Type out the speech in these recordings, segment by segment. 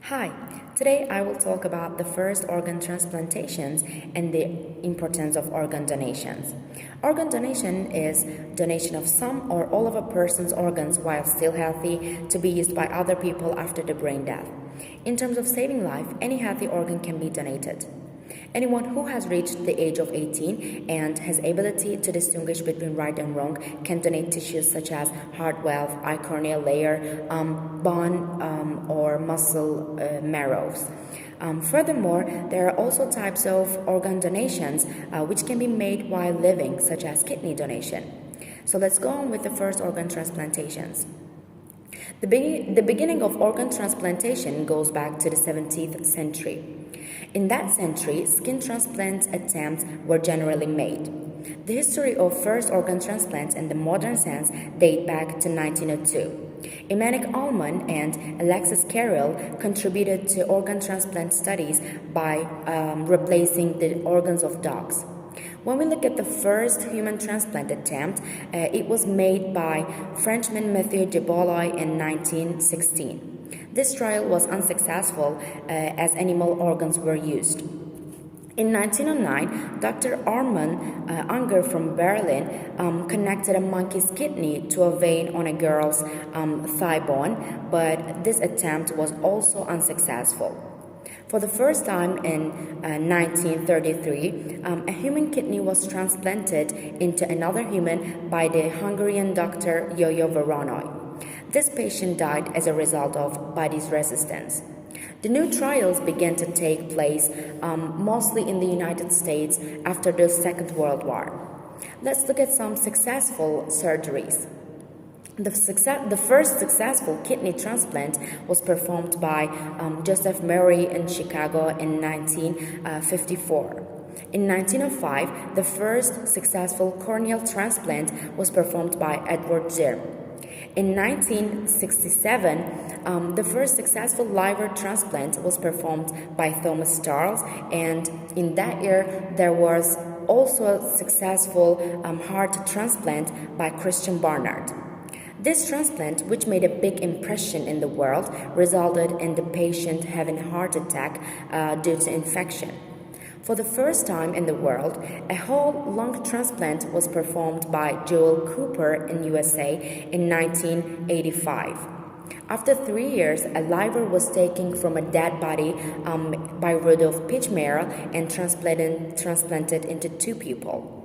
Hi, today I will talk about the first organ transplantations and the importance of organ donations. Organ donation is donation of some or all of a person's organs while still healthy to be used by other people after the brain death. In terms of saving life, any healthy organ can be donated. Anyone who has reached the age of 18 and has ability to distinguish between right and wrong can donate tissues such as heart valve, eye corneal layer, bone or muscle marrows. Furthermore, there are also types of organ donations which can be made while living, such as kidney donation. So let's go on with the first organ transplantations. The beginning of organ transplantation goes back to the 17th century. In that century, skin transplant attempts were generally made. The history of first organ transplants in the modern sense date back to 1902. Emanuel Ullmann and Alexis Carrel contributed to organ transplant studies by replacing the organs of dogs. When we look at the first human transplant attempt, it was made by Frenchman Mathieu de Boulogne in 1916. This trial was unsuccessful as animal organs were used. In 1909, Dr. Armand Unger from Berlin connected a monkey's kidney to a vein on a girl's thigh bone, but this attempt was also unsuccessful. For the first time in 1933, a human kidney was transplanted into another human by the Hungarian doctor Yo-Yo Voronoi. This patient died as a result of body's resistance. The new trials began to take place mostly in the United States after the Second World War. Let's look at some successful surgeries. The first successful kidney transplant was performed by Joseph Murray in Chicago in 1954. In 1905, the first successful corneal transplant was performed by Edward Zirm. In 1967, the first successful liver transplant was performed by Thomas Charles, and in that year there was also a successful heart transplant by Christian Barnard. This transplant, which made a big impression in the world, resulted in the patient having a heart attack due to infection. For the first time in the world, a whole lung transplant was performed by Joel Cooper in USA in 1985. After 3 years, a liver was taken from a dead body by Rudolf Pichmeier and transplanted into 2 people.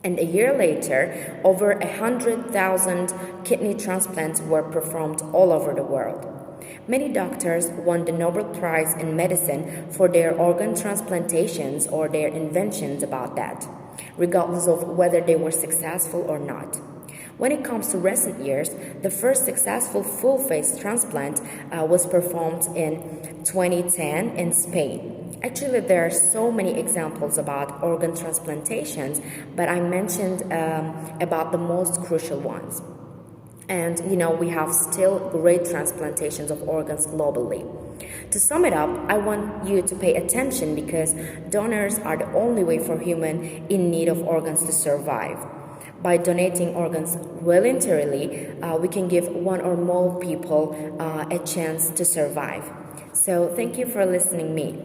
And a year later, over 100,000 kidney transplants were performed all over the world. Many doctors won the Nobel Prize in Medicine for their organ transplantations or their inventions about that, regardless of whether they were successful or not. When it comes to recent years, the first successful full-face transplant was performed in 2010 in Spain. Actually, there are so many examples about organ transplantations, but I mentioned about the most crucial ones. And, we have still great transplantations of organs globally. To sum it up, I want you to pay attention because donors are the only way for humans in need of organs to survive. By donating organs voluntarily, we can give one or more people a chance to survive. So thank you for listening to me.